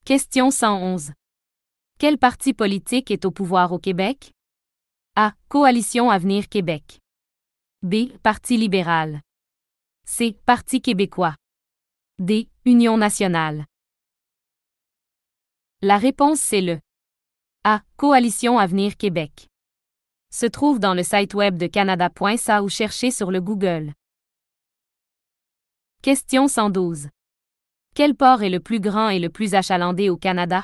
Question 111. Quel parti politique est au pouvoir au Québec? A. Coalition Avenir Québec. B. Parti libéral. C. Parti québécois. D. Union nationale. La réponse c'est le A. Coalition Avenir Québec. Se trouve dans le site web de canada.ca ou cherchez sur le Google. Question 112. Quel port est le plus grand et le plus achalandé au Canada?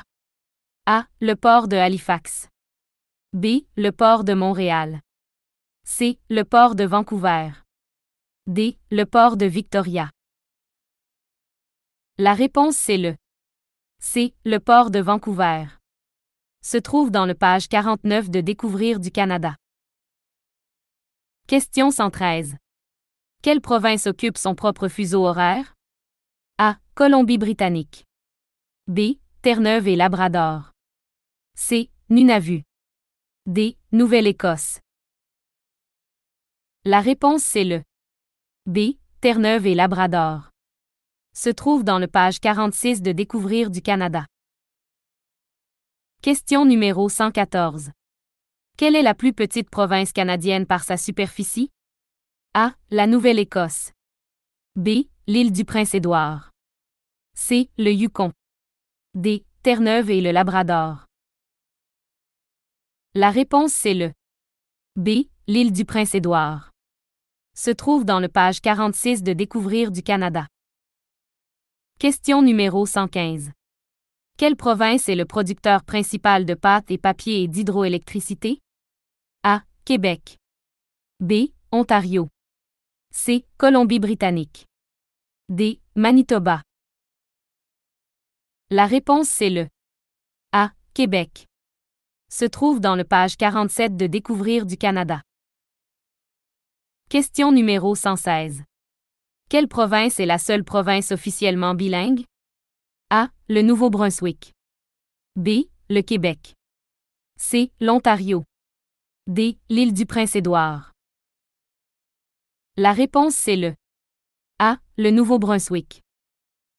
A. Le port de Halifax. B. Le port de Montréal. C. Le port de Vancouver. D. Le port de Victoria. La réponse c'est le C. Le port de Vancouver. Se trouve dans le page 49 de Découvrir du Canada. Question 113. Quelle province occupe son propre fuseau horaire? A. Colombie-Britannique. B. Terre-Neuve et Labrador. C. Nunavut. D. Nouvelle-Écosse. La réponse c'est le B. Terre-Neuve et Labrador. Se trouve dans le page 46 de Découvrir du Canada. Question numéro 114. Quelle est la plus petite province canadienne par sa superficie? A. La Nouvelle-Écosse. B. L'île du Prince-Édouard. C. Le Yukon. D. Terre-Neuve et le Labrador. La réponse c'est le B. L'île du Prince-Édouard. Se trouve dans le page 46 de Découvrir du Canada. Question numéro 115. Quelle province est le producteur principal de pâtes et papier et d'hydroélectricité? A. Québec. B. Ontario. C. Colombie-Britannique. D. Manitoba. La réponse c'est le A. Québec. Se trouve dans le page 47 de Découvrir du Canada. Question numéro 116. Quelle province est la seule province officiellement bilingue? A. Le Nouveau-Brunswick. B. Le Québec. C. L'Ontario. D. L'île du Prince-Édouard. La réponse c'est le A. Le Nouveau-Brunswick.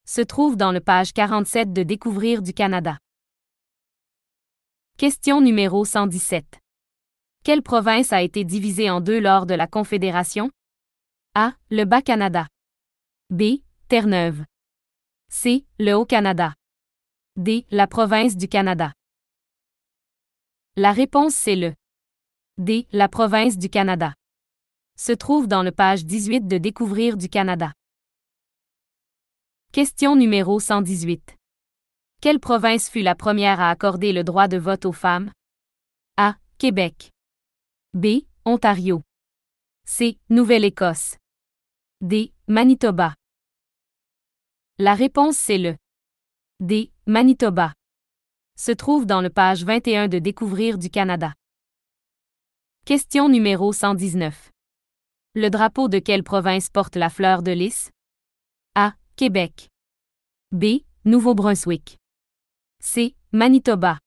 Se trouve dans le page 47 de Découvrir du Canada. Question numéro 117. Quelle province a été divisée en deux lors de la Confédération? A. Le Bas-Canada. B. Terre-Neuve. C. Le Haut-Canada. D. La province du Canada. La réponse c'est le D. La province du Canada. Se trouve dans le page 18 de Découvrir du Canada. Question numéro 118. Quelle province fut la première à accorder le droit de vote aux femmes? A. Québec. B. Ontario. C. Nouvelle-Écosse. D. Manitoba. La réponse c'est le D. Manitoba. Se trouve dans le page 21 de Découvrir du Canada. Question numéro 119. Le drapeau de quelle province porte la fleur de lys? A. Québec. B. Nouveau-Brunswick. C. Manitoba.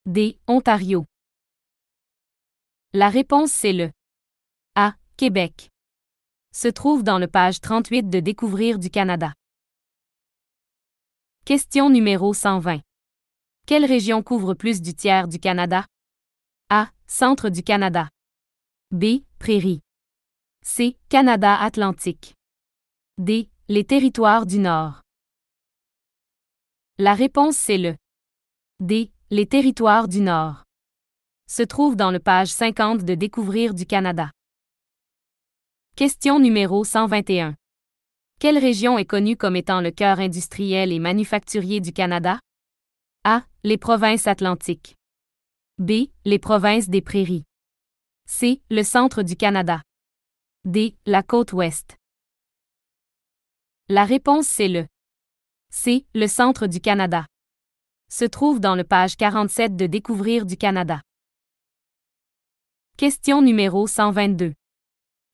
D. Ontario. La réponse c'est le A. Québec. Se trouve dans le page 38 de Découvrir du Canada. Question numéro 120. Quelle région couvre plus du tiers du Canada? A. Centre du Canada. B. Prairies. C. Canada Atlantique. D. Les territoires du Nord. La réponse c'est le D. Les territoires du Nord. Se trouve dans le page 50 de Découvrir du Canada. Question numéro 121. Quelle région est connue comme étant le cœur industriel et manufacturier du Canada? A. Les provinces atlantiques. B. Les provinces des prairies. C. Le centre du Canada. D. La côte ouest. La réponse c'est le C. Le centre du Canada. Se trouve dans le page 47 de Découvrir du Canada. Question numéro 122.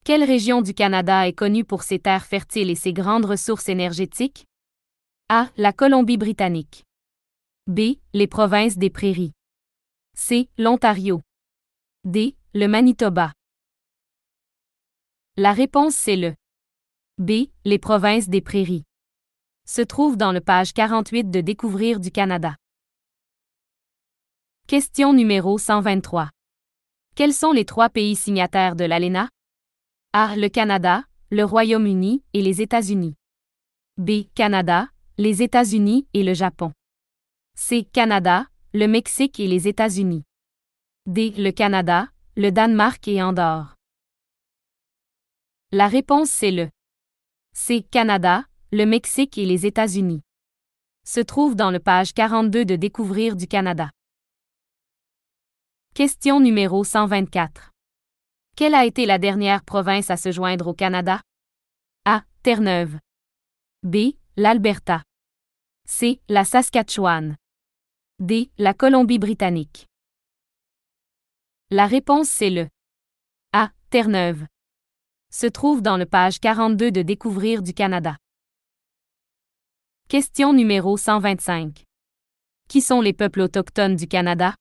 Quelle région du Canada est connue pour ses terres fertiles et ses grandes ressources énergétiques? A. La Colombie-Britannique. B. Les provinces des prairies. C. L'Ontario. D. Le Manitoba. La réponse c'est le B. Les provinces des prairies. Se trouve dans le page 48 de Découvrir du Canada. Question numéro 123. Quels sont les 3 pays signataires de l'ALENA? A. Le Canada, le Royaume-Uni et les États-Unis. B. Canada, les États-Unis et le Japon. C. Canada, le Mexique et les États-Unis. D. Le Canada, le Danemark et Andorre. La réponse c'est le C. Canada, le Mexique et les États-Unis. Se trouve dans le page 42 de Découvrir du Canada. Question numéro 124. Quelle a été la dernière province à se joindre au Canada? A. Terre-Neuve. B. L'Alberta. C. La Saskatchewan. D. La Colombie-Britannique. La réponse c'est le A. Terre-Neuve. Se trouve dans le page 42 de Découvrir du Canada. Question numéro 125. Qui sont les peuples autochtones du Canada?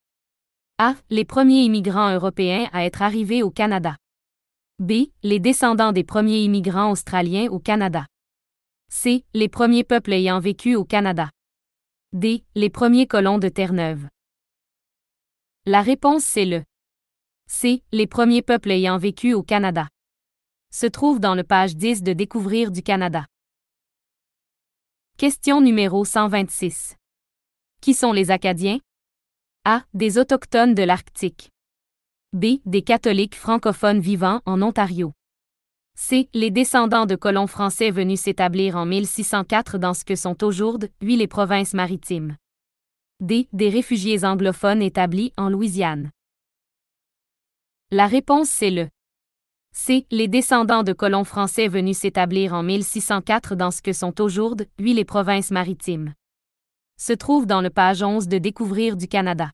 A. Les premiers immigrants européens à être arrivés au Canada. B. Les descendants des premiers immigrants australiens au Canada. C. Les premiers peuples ayant vécu au Canada. D. Les premiers colons de Terre-Neuve. La réponse c'est le C. Les premiers peuples ayant vécu au Canada. Se trouve dans le page 10 de Découvrir du Canada. Question numéro 126. Qui sont les Acadiens? A. Des Autochtones de l'Arctique. B. Des catholiques francophones vivant en Ontario. C. Les descendants de colons français venus s'établir en 1604 dans ce que sont aujourd'hui les provinces maritimes. D. Des réfugiés anglophones établis en Louisiane. La réponse c'est le C. Les descendants de colons français venus s'établir en 1604 dans ce que sont aujourd'hui les provinces maritimes. Se trouve dans le page 11 de Découvrir du Canada.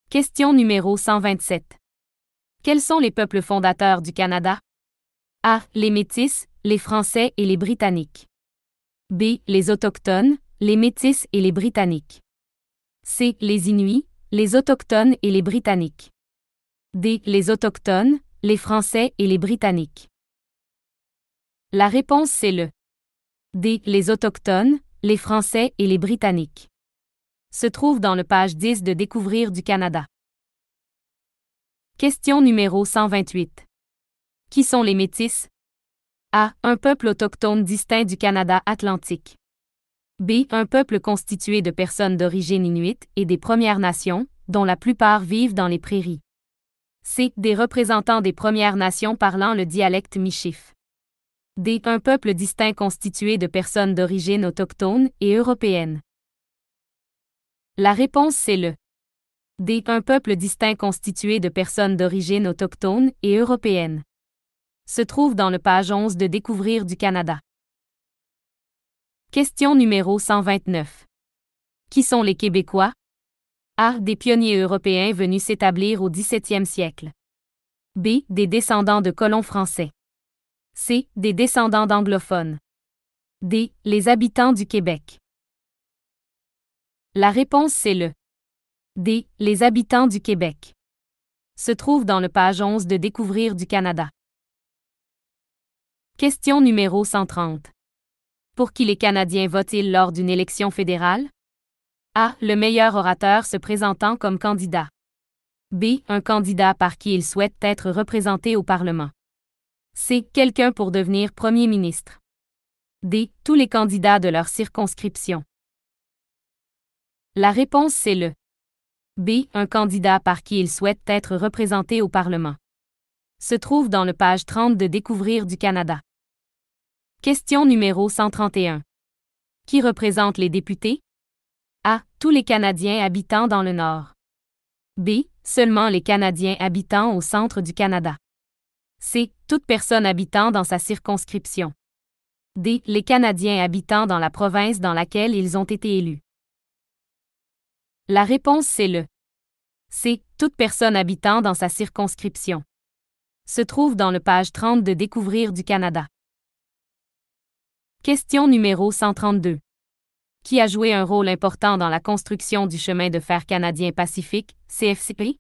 Question numéro 127. Quels sont les peuples fondateurs du Canada? A. Les Métis, les Français et les Britanniques. B. Les Autochtones, les Métis et les Britanniques. C. Les Inuits, les Autochtones et les Britanniques. D. Les Autochtones, les Français et les Britanniques. La réponse c'est le D. Les Autochtones, les Français et les Britanniques. Se trouve dans le page 10 de Découvrir du Canada. Question numéro 128. Qui sont les Métis? A. Un peuple autochtone distinct du Canada atlantique. B. Un peuple constitué de personnes d'origine inuite et des Premières Nations, dont la plupart vivent dans les prairies. C. Des représentants des Premières Nations parlant le dialecte Michif. D. Un peuple distinct constitué de personnes d'origine autochtone et européenne. La réponse c'est le D. Un peuple distinct constitué de personnes d'origine autochtone et européenne. Se trouve dans le page 11 de Découvrir du Canada. Question numéro 129. Qui sont les Québécois? A. Des pionniers européens venus s'établir au XVIIe siècle. B. Des descendants de colons français. C. Des descendants d'anglophones. D. Les habitants du Québec. La réponse c'est le D. Les habitants du Québec. Se trouve dans le page 11 de Découvrir du Canada. Question numéro 130. Pour qui les Canadiens votent-ils lors d'une élection fédérale? A. Le meilleur orateur se présentant comme candidat. B. Un candidat par qui ils souhaitent être représentés au Parlement. C. Quelqu'un pour devenir premier ministre. D. Tous les candidats de leur circonscription. La réponse c'est le B. Un candidat par qui ils souhaitent être représentés au Parlement. Se trouve dans le page 30 de Découvrir du Canada. Question numéro 131. Qui représente les députés? A. Tous les Canadiens habitant dans le Nord. B. Seulement les Canadiens habitant au centre du Canada. C. Toute personne habitant dans sa circonscription. D. Les Canadiens habitant dans la province dans laquelle ils ont été élus. La réponse c'est le C. Toute personne habitant dans sa circonscription. Se trouve dans le page 30 de Découvrir du Canada. Question numéro 132. Qui a joué un rôle important dans la construction du chemin de fer canadien Pacifique, CFCP?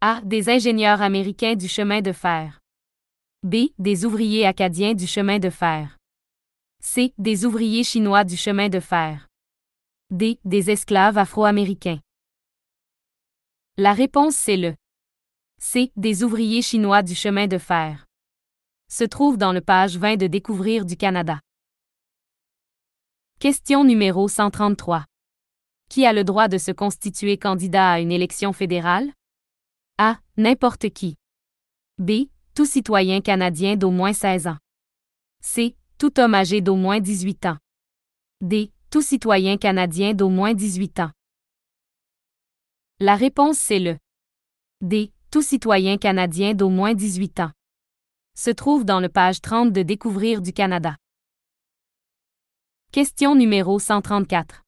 A. Des ingénieurs américains du chemin de fer. B. Des ouvriers acadiens du chemin de fer. C. Des ouvriers chinois du chemin de fer. D. Des esclaves afro-américains. La réponse c'est le C. Des ouvriers chinois du chemin de fer. Se trouve dans le page 20 de Découvrir du Canada. Question numéro 133. Qui a le droit de se constituer candidat à une élection fédérale? A. N'importe qui. B. Tout citoyen canadien d'au moins 16 ans. C. Tout homme âgé d'au moins 18 ans. D. Tout citoyen canadien d'au moins 18 ans. La réponse c'est le D. Tout citoyen canadien d'au moins 18 ans. Se trouve dans le page 30 de Découvrir du Canada. Question numéro 134.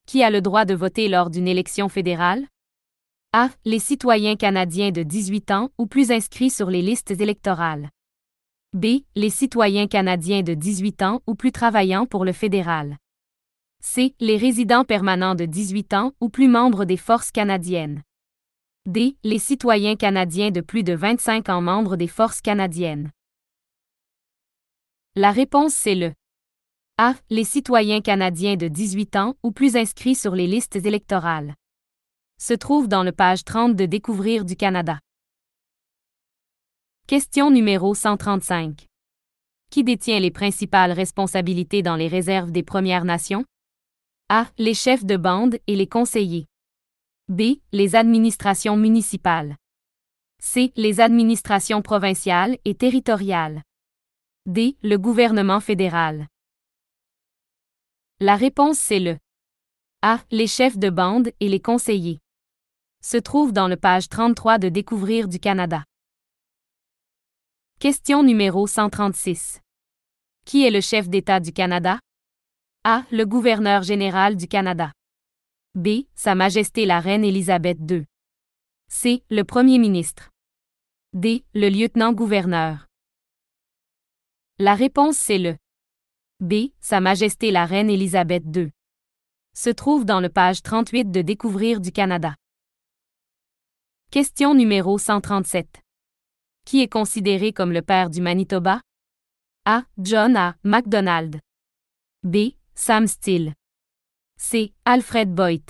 Qui a le droit de voter lors d'une élection fédérale? A. Les citoyens canadiens de 18 ans ou plus inscrits sur les listes électorales. B. Les citoyens canadiens de 18 ans ou plus travaillant pour le fédéral. C. Les résidents permanents de 18 ans ou plus membres des forces canadiennes. D. Les citoyens canadiens de plus de 25 ans membres des forces canadiennes. La réponse c'est le A. Les citoyens canadiens de 18 ans ou plus inscrits sur les listes électorales. Se trouve dans le page 30 de Découvrir du Canada. Question numéro 135. Qui détient les principales responsabilités dans les réserves des Premières Nations? A. Les chefs de bande et les conseillers. B. Les administrations municipales. C. Les administrations provinciales et territoriales. D. Le gouvernement fédéral. La réponse c'est le A. Les chefs de bande et les conseillers. Se trouve dans le page 33 de Découvrir du Canada. Question numéro 136. Qui est le chef d'État du Canada? A. Le gouverneur général du Canada. B. Sa Majesté la Reine Élisabeth II. C. Le Premier ministre. D. Le lieutenant-gouverneur. La réponse c'est le B. Sa Majesté la Reine Élisabeth II. Se trouve dans le page 38 de Découvrir du Canada. Question numéro 137. Qui est considéré comme le père du Manitoba? A. John A. MacDonald. B. Sam Steele. C. Alfred Boyd.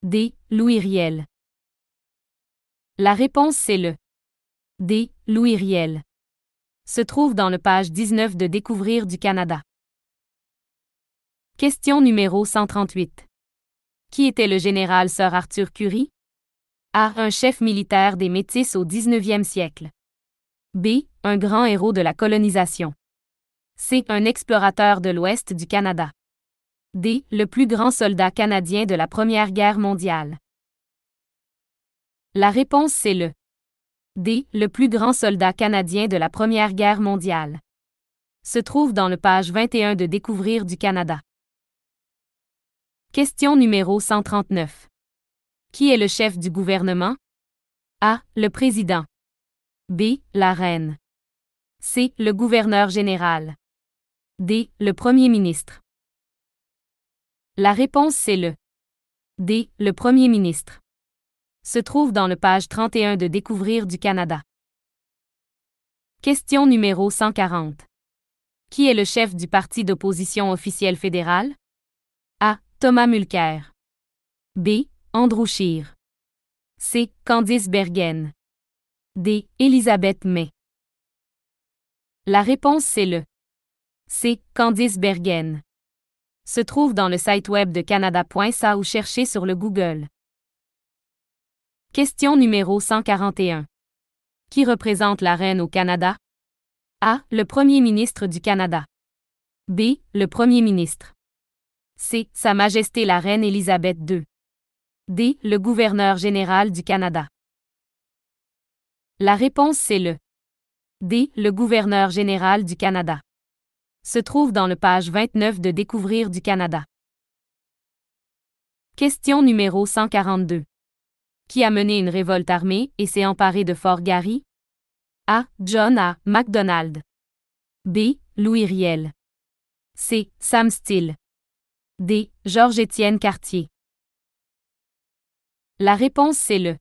D. Louis Riel. La réponse c'est le D. Louis Riel. Se trouve dans le page 19 de Découvrir du Canada. Question numéro 138. Qui était le général Sir Arthur Currie? A. Un chef militaire des Métis au 19e siècle. B. Un grand héros de la colonisation. C. Un explorateur de l'Ouest du Canada. D. Le plus grand soldat canadien de la Première Guerre mondiale. La réponse c'est le D. Le plus grand soldat canadien de la Première Guerre mondiale. Se trouve dans le page 21 de Découvrir du Canada. Question numéro 139. Qui est le chef du gouvernement? A. Le président. B. La reine. C. Le gouverneur général. D. Le premier ministre. La réponse c'est le D. Le premier ministre. Se trouve dans le page 31 de Découvrir du Canada. Question numéro 140. Qui est le chef du parti d'opposition officiel fédéral? A. Thomas Mulcair. B. Andrew Scheer. C. Candice Bergen. D. Elizabeth May. La réponse c'est le C. Candice Bergen. Se trouve dans le site web de canada.ca ou cherchez sur le Google. Question numéro 141. Qui représente la reine au Canada? A. Le Premier ministre du Canada. B. Le Premier ministre. C. Sa Majesté la Reine Élisabeth II. D. Le gouverneur général du Canada. La réponse c'est le D. Le gouverneur général du Canada. Se trouve dans le page 29 de Découvrir du Canada. Question numéro 142. Qui a mené une révolte armée et s'est emparé de Fort Garry? A. John A. MacDonald. B. Louis Riel. C. Sam Steele. D. Georges-Étienne Cartier. La réponse c'est le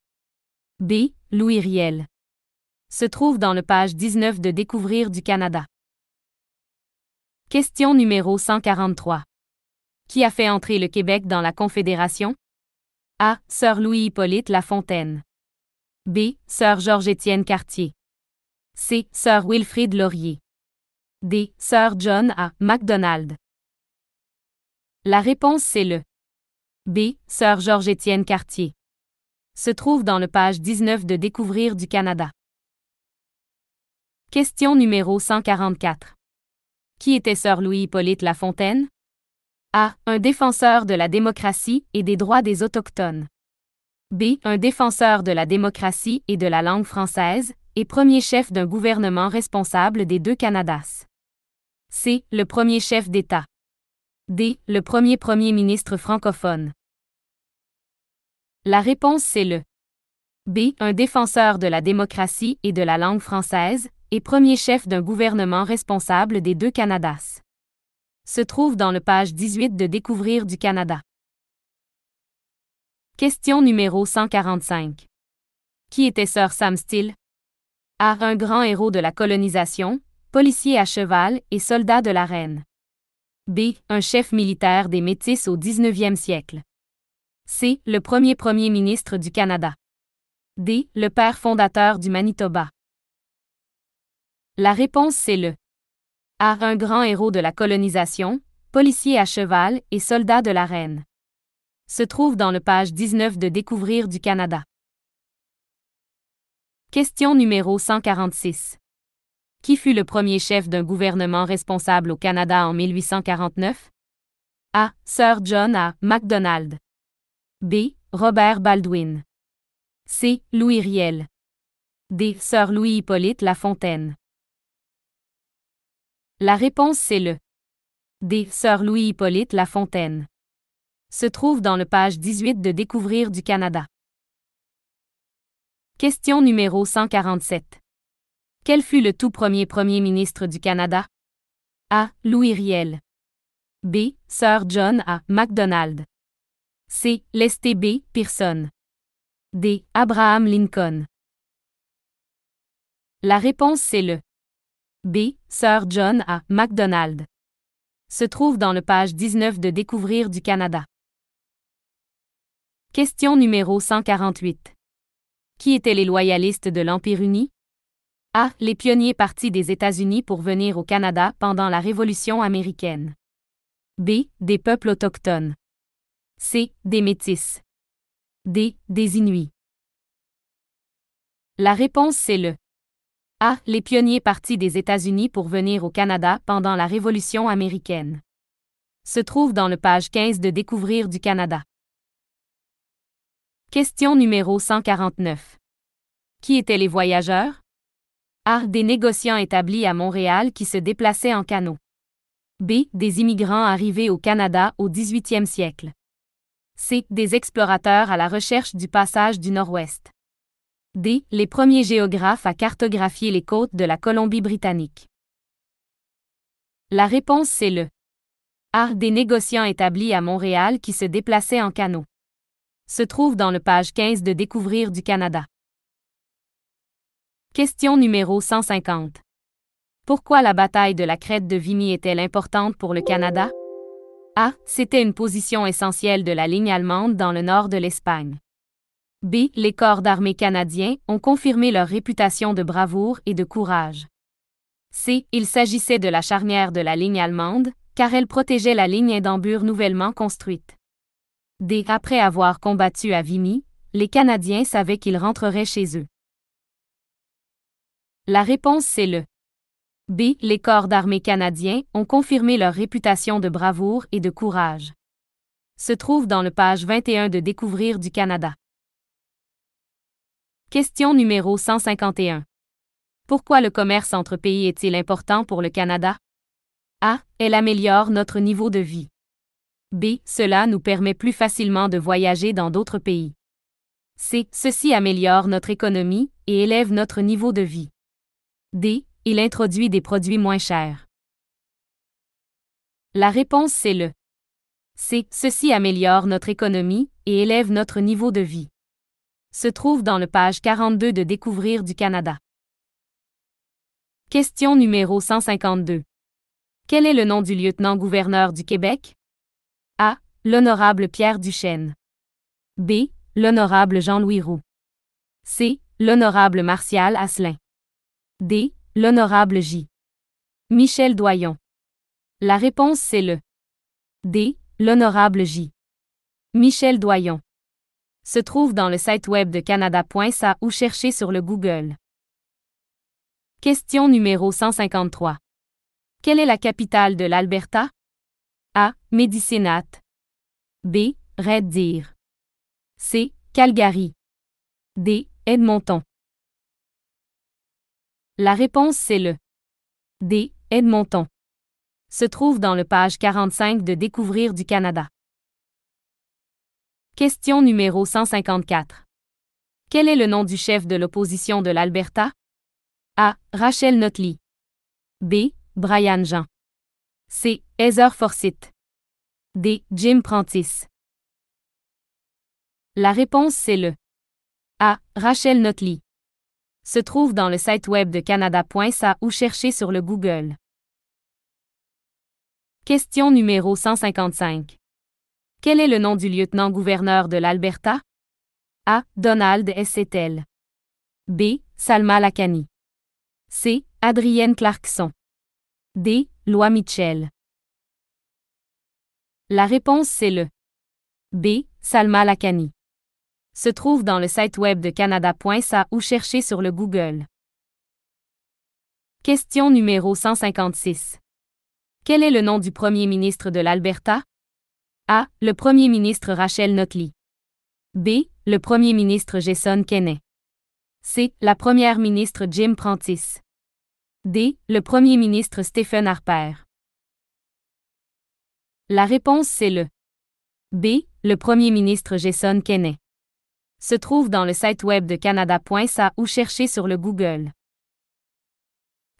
B. Louis Riel. Se trouve dans le page 19 de Découvrir du Canada. Question numéro 143. Qui a fait entrer le Québec dans la Confédération? A. Sir Louis-Hippolyte Lafontaine. B. Sir Georges-Étienne Cartier. C. Sir Wilfrid Laurier. D. Sir John A. Macdonald. La réponse c'est le B. Sir Georges-Étienne Cartier. Se trouve dans le page 19 de Découvrir du Canada. Question numéro 144. Qui était Sir Louis-Hippolyte Lafontaine? A. Un défenseur de la démocratie et des droits des Autochtones. B. Un défenseur de la démocratie et de la langue française, et premier chef d'un gouvernement responsable des deux Canadas. C. Le premier chef d'État. D. Le premier premier ministre francophone. La réponse c'est le B. Un défenseur de la démocratie et de la langue française, et premier chef d'un gouvernement responsable des deux Canadas. Se trouve dans le page 18 de Découvrir du Canada. Question numéro 145. Qui était Sir Sam Steele? A. Un grand héros de la colonisation, policier à cheval et soldat de la reine. B. Un chef militaire des Métis au 19e siècle. C. Le premier premier ministre du Canada. D. Le père fondateur du Manitoba. La réponse c'est le A. Un grand héros de la colonisation, policier à cheval et soldat de la reine. Se trouve dans le page 19 de Découvrir du Canada. Question numéro 146. Qui fut le premier chef d'un gouvernement responsable au Canada en 1849? A. Sir John A. Macdonald. B. Robert Baldwin. C. Louis Riel. D. Sir Louis-Hippolyte Lafontaine. La réponse c'est le D. Sir Louis-Hippolyte Lafontaine. Se trouve dans le page 18 de Découvrir du Canada. Question numéro 147. Quel fut le tout premier premier ministre du Canada? A. Louis Riel. B. Sir John A. Macdonald. C. Lester B. Pearson. D. Abraham Lincoln. La réponse c'est le B. Sir John A. Macdonald. Se trouve dans le page 19 de Découvrir du Canada. Question numéro 148. Qui étaient les loyalistes de l'Empire uni? A. Les pionniers partis des États-Unis pour venir au Canada pendant la Révolution américaine. B. Des peuples autochtones. C. Des Métis. D. Des Inuits. La réponse c'est le A. Les pionniers partis des États-Unis pour venir au Canada pendant la Révolution américaine. Se trouve dans le page 15 de Découvrir du Canada. Question numéro 149. Qui étaient les voyageurs? A. Des négociants établis à Montréal qui se déplaçaient en canot. B. Des immigrants arrivés au Canada au 18e siècle. C. Des explorateurs à la recherche du passage du Nord-Ouest. D. Les premiers géographes à cartographier les côtes de la Colombie-Britannique. La réponse c'est le A. Des négociants établis à Montréal qui se déplaçaient en canot. Se trouve dans le page 15 de Découvrir du Canada. Question numéro 150. Pourquoi la bataille de la crête de Vimy est-elle importante pour le Canada? A. C'était une position essentielle de la ligne allemande dans le nord de l'Espagne. B. Les corps d'armée canadiens ont confirmé leur réputation de bravoure et de courage. C. Il s'agissait de la charnière de la ligne allemande, car elle protégeait la ligne Hindenburg nouvellement construite. D. Après avoir combattu à Vimy, les Canadiens savaient qu'ils rentreraient chez eux. La réponse c'est le B. Les corps d'armée canadiens ont confirmé leur réputation de bravoure et de courage. Se trouve dans le page 21 de Découvrir du Canada. Question numéro 151. Pourquoi le commerce entre pays est-il important pour le Canada? A. Elle améliore notre niveau de vie. B. Cela nous permet plus facilement de voyager dans d'autres pays. C. Ceci améliore notre économie et élève notre niveau de vie. D. Il introduit des produits moins chers. La réponse c'est le C. Ceci améliore notre économie et élève notre niveau de vie. Se trouve dans le page 42 de Découvrir du Canada. Question numéro 152. Quel est le nom du lieutenant-gouverneur du Québec? A. L'honorable Pierre Duchesne. B. L'honorable Jean-Louis Roux. C. L'honorable Martial Asselin. D. L'honorable J. Michel Doyon. La réponse c'est le D. L'honorable J. Michel Doyon. Se trouve dans le site web de canada.ca ou cherchez sur le Google. Question numéro 153. Quelle est la capitale de l'Alberta? A. Medicine Hat. B. Red Deer. C. Calgary. D. Edmonton. La réponse c'est le D. Edmonton. Se trouve dans le page 45 de Découvrir du Canada. Question numéro 154. Quel est le nom du chef de l'opposition de l'Alberta? A. Rachel Notley. B. Brian Jean. C. Heather Forsyth. D. Jim Prentice. La réponse c'est le A. Rachel Notley. Se trouve dans le site web de canada.ca ou cherchez sur le Google. Question numéro 155. Quel est le nom du lieutenant-gouverneur de l'Alberta? A. Donald S. Settle. B. Salma Lakani. C. Adrienne Clarkson. D. Loi Mitchell. La réponse c'est le B. Salma Lakani. Se trouve dans le site web de canada.ca ou cherchez sur le Google. Question numéro 156. Quel est le nom du premier ministre de l'Alberta? A. Le premier ministre Rachel Notley. B. Le premier ministre Jason Kenney. C. La première ministre Jim Prentice. D. Le premier ministre Stephen Harper. La réponse c'est le B. Le premier ministre Jason Kenney. Se trouve dans le site web de canada.ca ou cherchez sur le Google.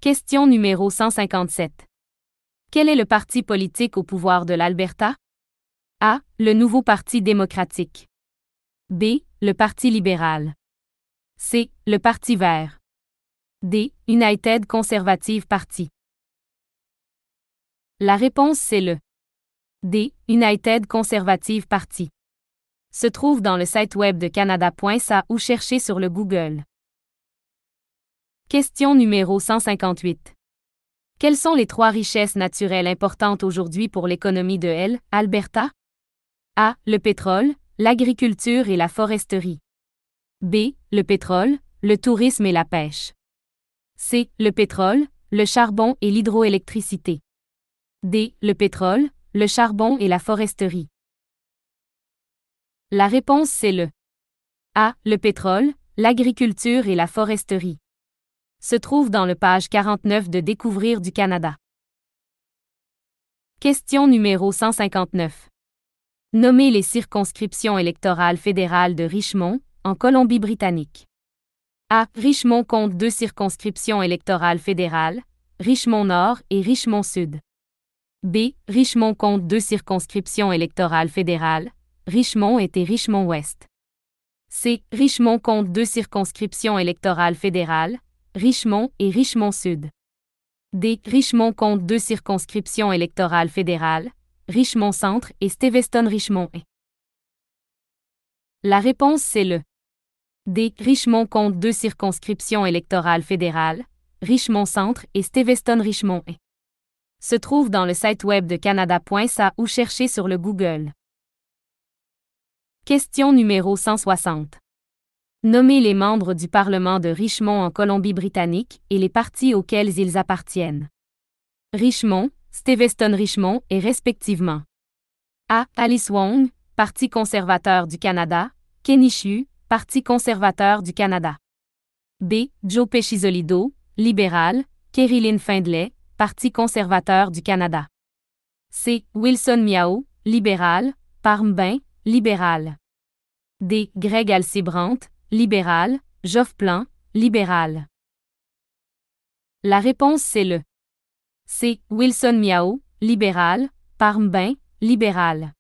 Question numéro 157. Quel est le parti politique au pouvoir de l'Alberta? A. Le Nouveau Parti démocratique. B. Le Parti libéral. C. Le Parti vert. D. United Conservative Party. La réponse c'est le D. United Conservative Party. Se trouve dans le site web de canada.ca ou cherchez sur le Google. Question numéro 158. Quelles sont les 3 richesses naturelles importantes aujourd'hui pour l'économie de l'Alberta? A. Le pétrole, l'agriculture et la foresterie. B. Le pétrole, le tourisme et la pêche. C. Le pétrole, le charbon et l'hydroélectricité. D. Le pétrole, le charbon et la foresterie. La réponse c'est le A. Le pétrole, l'agriculture et la foresterie. Se trouve dans le page 49 de Découvrir du Canada. Question numéro 159. Nommez les circonscriptions électorales fédérales de Richmond, en Colombie-Britannique. A. Richmond compte 2 circonscriptions électorales fédérales, Richmond-Nord et Richmond-Sud. B. Richmond compte 2 circonscriptions électorales fédérales, Richmond et Richmond-Ouest. C. Richmond compte 2 circonscriptions électorales fédérales, Richmond et Richmond-Sud. D. Richmond compte 2 circonscriptions électorales fédérales, Richmond-Centre et Steveston-Richmond. La réponse c'est le D. Richmond compte 2 circonscriptions électorales fédérales, Richmond-Centre et Steveston-Richmond. Se trouve dans le site web de canada.ca ou cherchez sur le Google. Question numéro 160. Nommez les membres du Parlement de Richmond en Colombie-Britannique et les partis auxquels ils appartiennent. Richmond, Steveston-Richmond et respectivement. A. Alice Wong, Parti conservateur du Canada, Kenny Chiu, Parti conservateur du Canada. B. Joe Pescisolido, libéral, Kerry-Lynn Findlay, Parti conservateur du Canada. C. Wilson Miao, libéral, Parm Bain, libéral. D. Greg Alcibrandt, libéral, Geoff Plan, libéral. La réponse c'est le C. Wilson Miao, libéral, Parm Bain, libéral.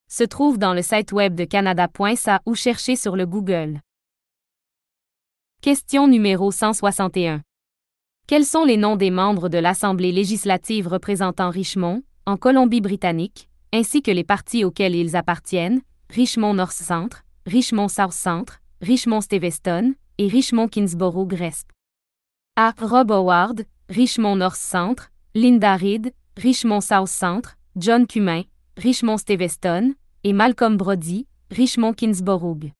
Se trouve dans le site web de canada.ca ou cherchez sur le Google. Question numéro 161. Quels sont les noms des membres de l'Assemblée législative représentant Richmond, en Colombie-Britannique, ainsi que les partis auxquels ils appartiennent, Richmond North Centre, Richmond South Centre, Richmond Steveston et Richmond Kingsborough Resp. A. Rob Howard, Richmond North Centre, Linda Reid, Richmond South Centre, John Cummins, Richmond Steveston et Malcolm Brody, Richmond Kingsborough.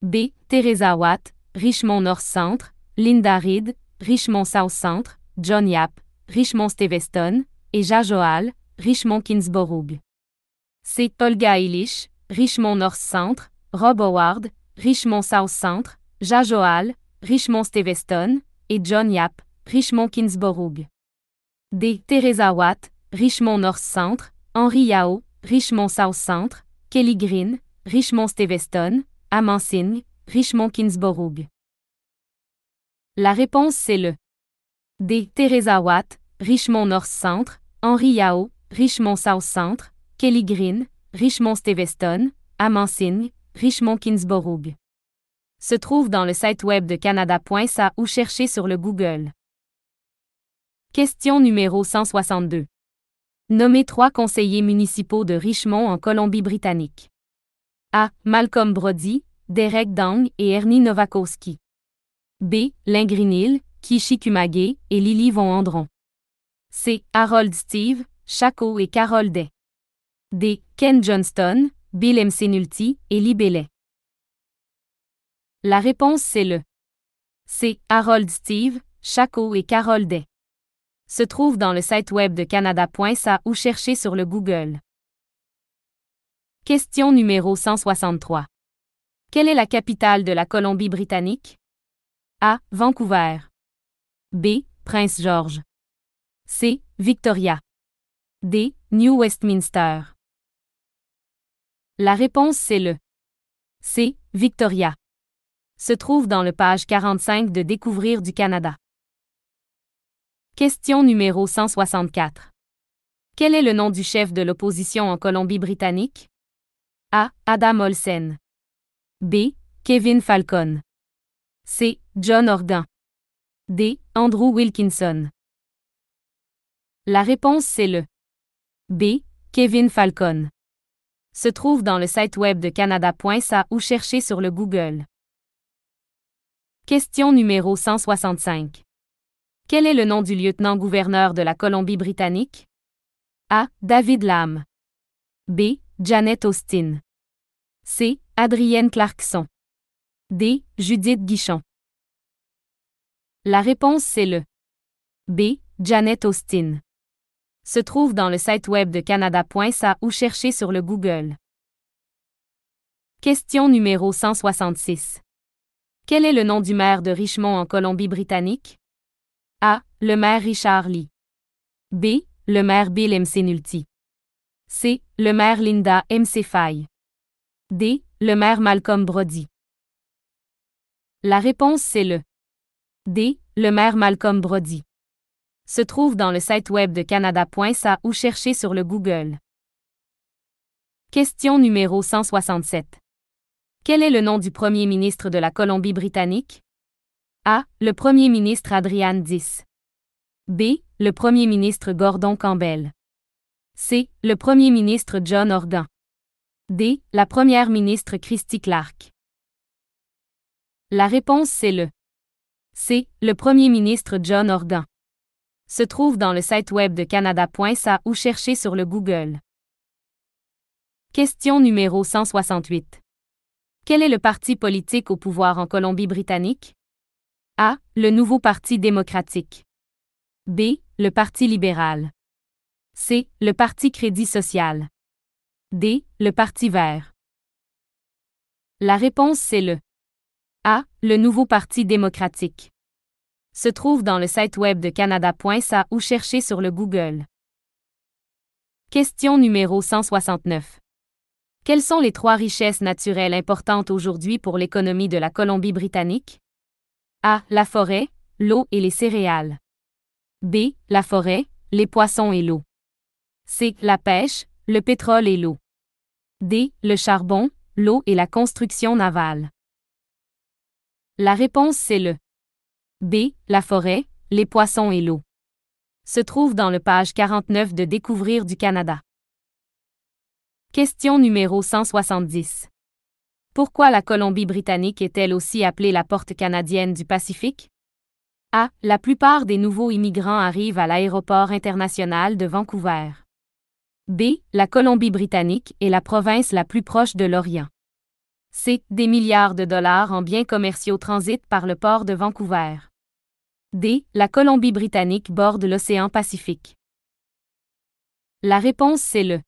B. Teresa Watt, Richmond North Centre, Linda Reid, Richmond South Centre, John Yap, Richmond Steveston et Jajoal, Richmond Kingsborough. C. Olga Eilish, Richmond North Centre, Rob Howard, Richmond South Centre, Jajoal, Richmond Steveston et John Yap, Richmond Kingsborough. D. Teresa Watt, Richmond North Centre, Henry Yao, Richmond South Centre, Kelly Green, Richmond Steveston, Amansingh, Richmond Kingsborough. La réponse c'est le D. Teresa Watt, Richmond North Centre, Henry Yao, Richmond South Centre, Kelly Green, Richmond Steveston, Amansingh, Richmond Kingsborough. Se trouve dans le site web de Canada.ca ou cherchez sur le Google. Question numéro 162. Nommez 3 conseillers municipaux de Richmond en Colombie-Britannique. A. Malcolm Brody, Derek Dang et Ernie Nowakowski. B. Lingry Neal, Kishi Kumage et Lily Von Andron. C. Harold Steve, Chaco et Carol Day. D. Ken Johnston, Bill McNulty et Lee Bailey. La réponse c'est le C. Harold Steve, Chaco et Carol Day. Se trouve dans le site web de Canada.ca ou cherchez sur le Google. Question numéro 163. Quelle est la capitale de la Colombie-Britannique? A. Vancouver. B. Prince George. C. Victoria. D. New Westminster. La réponse c'est le C. Victoria. Se trouve dans le page 45 de Découvrir du Canada. Question numéro 164. Quel est le nom du chef de l'opposition en Colombie-Britannique? A. Adam Olsen. B. Kevin Falcon. C. John Horgan. D. Andrew Wilkinson. La réponse c'est le B. Kevin Falcon. Se trouve dans le site web de Canada.ca ou cherchez sur le Google. Question numéro 165. Quel est le nom du lieutenant-gouverneur de la Colombie-Britannique? A. David Lamb. B. Janet Austin. C. Adrienne Clarkson. D. Judith Guichon. La réponse c'est le B. Janet Austin. Se trouve dans le site web de Canada.ca ou cherchez sur le Google. Question numéro 166. Quel est le nom du maire de Richmond en Colombie-Britannique? A. Le maire Richard Lee. B. Le maire Bill McNulty. C. Le maire Linda Faye. D. Le maire Malcolm Brody. La réponse c'est le D. Le maire Malcolm Brody. Se trouve dans le site web de Canada.ca ou cherchez sur le Google. Question numéro 167. Quel est le nom du premier ministre de la Colombie-Britannique? A. Le premier ministre Adrian Diss. B. Le premier ministre Gordon Campbell. C. Le premier ministre John Horgan. D. La première ministre Christy Clark. La réponse c'est le C. Le premier ministre John Horgan. Se trouve dans le site web de Canada.ca ou cherchez sur le Google. Question numéro 168. Quel est le parti politique au pouvoir en Colombie-Britannique? A. Le Nouveau Parti démocratique. B. Le Parti libéral. C. Le Parti Crédit social. D. Le Parti vert. La réponse c'est le A. Le Nouveau Parti démocratique. Se trouve dans le site web de Canada.ca ou cherchez sur le Google. Question numéro 169. Quelles sont les 3 richesses naturelles importantes aujourd'hui pour l'économie de la Colombie-Britannique? A. La forêt, l'eau et les céréales. B. La forêt, les poissons et l'eau. C. La pêche, le pétrole et l'eau. D. Le charbon, l'eau et la construction navale. La réponse c'est le B. La forêt, les poissons et l'eau. Se trouve dans le page 49 de Découvrir du Canada. Question numéro 170. Pourquoi la Colombie-Britannique est-elle aussi appelée la porte canadienne du Pacifique? A. La plupart des nouveaux immigrants arrivent à l'aéroport international de Vancouver. B. La Colombie-Britannique est la province la plus proche de l'Orient. C. Des milliards de dollars en biens commerciaux transitent par le port de Vancouver. D. La Colombie-Britannique borde l'océan Pacifique. La réponse c'est le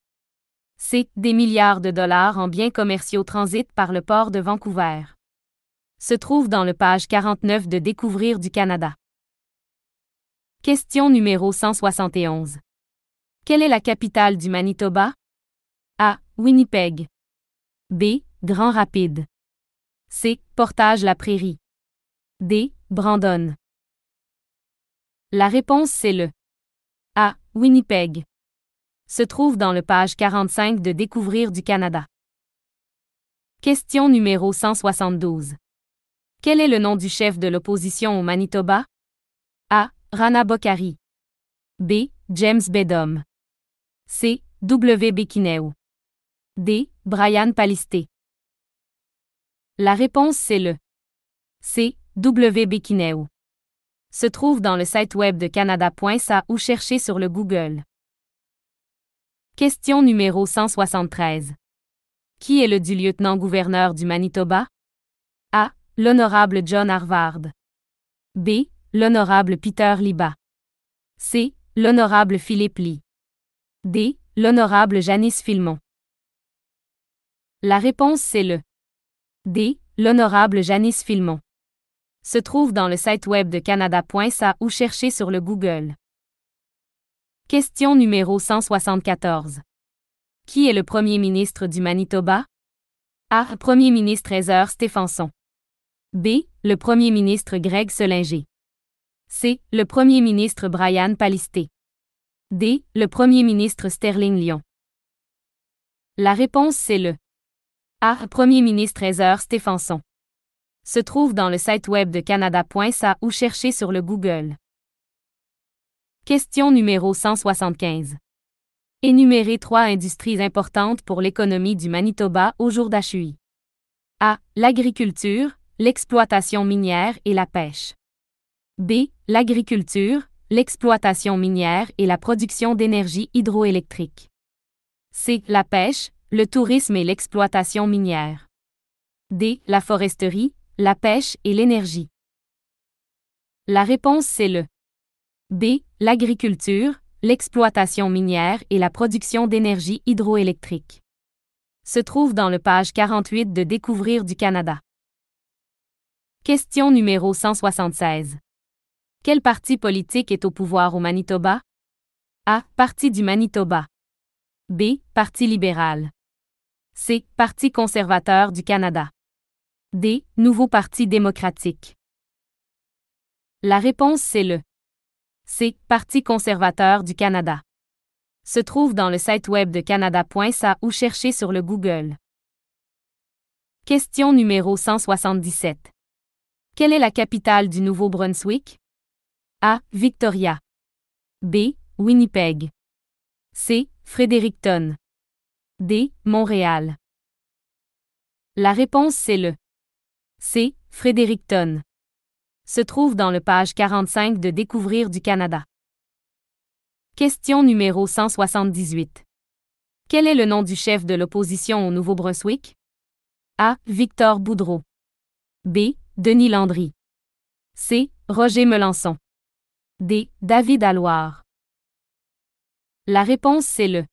C. Des milliards de dollars en biens commerciaux transitent par le port de Vancouver. Se trouve dans le page 49 de Découvrir du Canada. Question numéro 171. Quelle est la capitale du Manitoba? A. Winnipeg. B. Grand Rapide. C. Portage-la-Prairie. D. Brandon. La réponse c'est le A. Winnipeg. Se trouve dans le page 45 de Découvrir du Canada. Question numéro 172. Quel est le nom du chef de l'opposition au Manitoba? A. Rana Bokhari. B. James Beddome. C. W. Bikineau. D. Brian Palisté. La réponse c'est le C. W. Bikineau. Se trouve dans le site web de canada.ca ou cherchez sur le Google. Question numéro 173. Qui est le du lieutenant-gouverneur du Manitoba? A. L'honorable John Harvard. B. L'honorable Peter Liba. C. L'honorable Philippe Lee. D. L'honorable Janice Filmon. La réponse c'est le D. L'honorable Janice Filmon. Se trouve dans le site web de canada.ca ou cherchez sur le Google. Question numéro 174. Qui est le premier ministre du Manitoba? A. Premier ministre Heather Stefanson. B. Le premier ministre Greg Selinger. C. Le premier ministre Brian Palisté. D. Le premier ministre Sterling Lyon. La réponse c'est le A. Premier ministre Heather Stefanson. Se trouve dans le site web de canada.ca ou cherchez sur le Google. Question numéro 175. Énumérez 3 industries importantes pour l'économie du Manitoba au jour d'HUI. A. L'agriculture, l'exploitation minière et la pêche. B. L'agriculture, l'exploitation minière et la production d'énergie hydroélectrique. C. La pêche, le tourisme et l'exploitation minière. D. La foresterie, la pêche et l'énergie. La réponse c'est le B. L'agriculture, l'exploitation minière et la production d'énergie hydroélectrique. Se trouve dans le page 48 de Découvrir du Canada. Question numéro 176. Quel parti politique est au pouvoir au Manitoba? A. Parti du Manitoba. B. Parti libéral. C. Parti conservateur du Canada. D. Nouveau Parti démocratique. La réponse c'est le C. Parti conservateur du Canada. Se trouve dans le site web de canada.ca ou cherchez sur le Google. Question numéro 177. Quelle est la capitale du Nouveau-Brunswick? A. Victoria. B. Winnipeg. C. Fredericton. D. Montréal. La réponse c'est le C. Fredericton. Se trouve dans le page 45 de Découvrir du Canada. Question numéro 178. Quel est le nom du chef de l'opposition au Nouveau-Brunswick? A. Victor Boudreau. B. Denis Landry. C. Roger Melançon. D. David Alloire. La réponse c'est le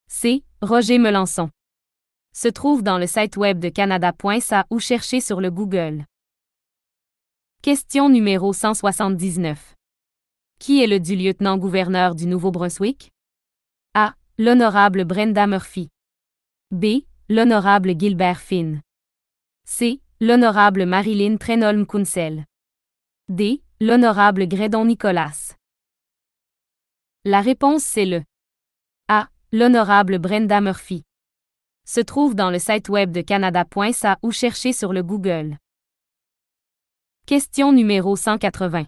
C. Roger Melançon. Se trouve dans le site web de canada.ca ou cherchez sur le Google. Question numéro 179. Qui est le du lieutenant-gouverneur du Nouveau-Brunswick? A. L'honorable Brenda Murphy. B. L'honorable Gilbert Finn. C. L'honorable Marilyn Trenholm-Kunsel. D. L'honorable Gredon Nicolas. La réponse c'est le A. L'honorable Brenda Murphy. Se trouve dans le site web de canada.ca ou cherchez sur le Google. Question numéro 180.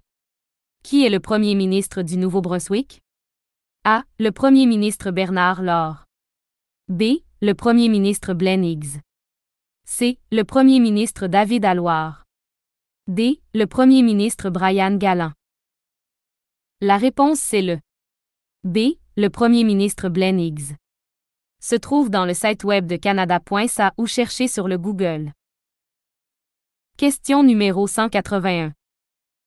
Qui est le premier ministre du Nouveau-Brunswick? A. Le premier ministre Bernard Laure. B. Le premier ministre Blaine Higgs. C. Le premier ministre David Alloir. D. Le premier ministre Brian Gallant. La réponse c'est le B. Le premier ministre Blaine Higgs. Se trouve dans le site web de canada.ca ou cherchez sur le Google. Question numéro 181.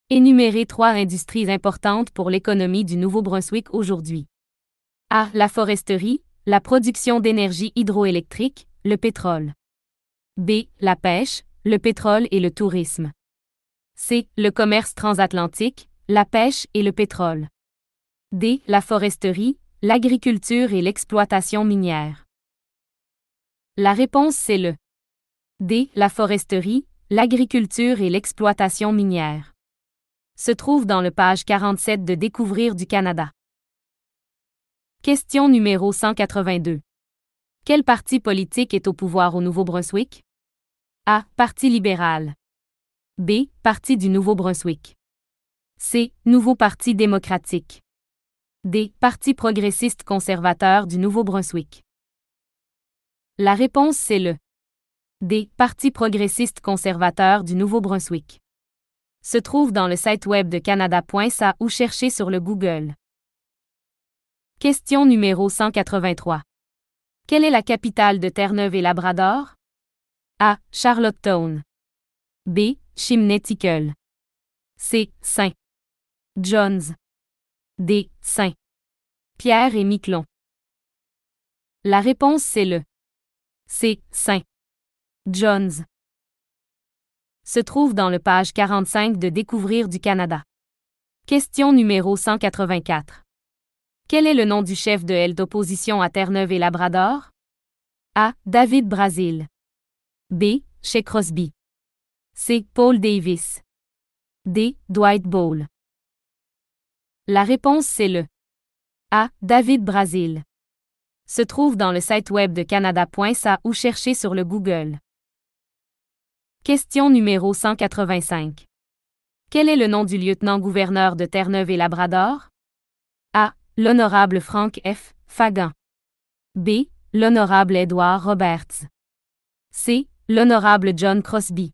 Énumérez 3 industries importantes pour l'économie du Nouveau-Brunswick aujourd'hui. A. La foresterie, la production d'énergie hydroélectrique, le pétrole. B. La pêche, le pétrole et le tourisme. C. Le commerce transatlantique, la pêche et le pétrole. D. La foresterie, l'agriculture et l'exploitation minière. La réponse c'est le D. La foresterie, l'agriculture et l'exploitation minière. Se trouve dans le page 47 de Découvrir du Canada. Question numéro 182. Quel parti politique est au pouvoir au Nouveau-Brunswick? A. Parti libéral. B. Parti du Nouveau-Brunswick. C. Nouveau Parti démocratique. D. Parti progressiste conservateur du Nouveau-Brunswick. La réponse c'est le D. Parti progressiste conservateur du Nouveau-Brunswick. Se trouve dans le site web de canada.ca ou cherchez sur le Google. Question numéro 183. Quelle est la capitale de Terre-Neuve-et-Labrador? A. Charlottetown. B. Chimney-Tickle. C. Saint John's. D. Saint Pierre et Miquelon. La réponse c'est le C. Saint John's. Se trouve dans le page 45 de Découvrir du Canada. Question numéro 184. Quel est le nom du chef de l'aile d'opposition à Terre-Neuve-et-Labrador? A. David Brazil. B. Shea Crosby. C. Paul Davis. D. Dwight Ball. La réponse c'est le A. David Brazil. Se trouve dans le site web de canada.ca ou cherchez sur le Google. Question numéro 185. Quel est le nom du lieutenant-gouverneur de Terre-Neuve-et-Labrador? A. L'honorable Frank F. Fagan. B. L'honorable Edward Roberts. C. L'honorable John Crosby.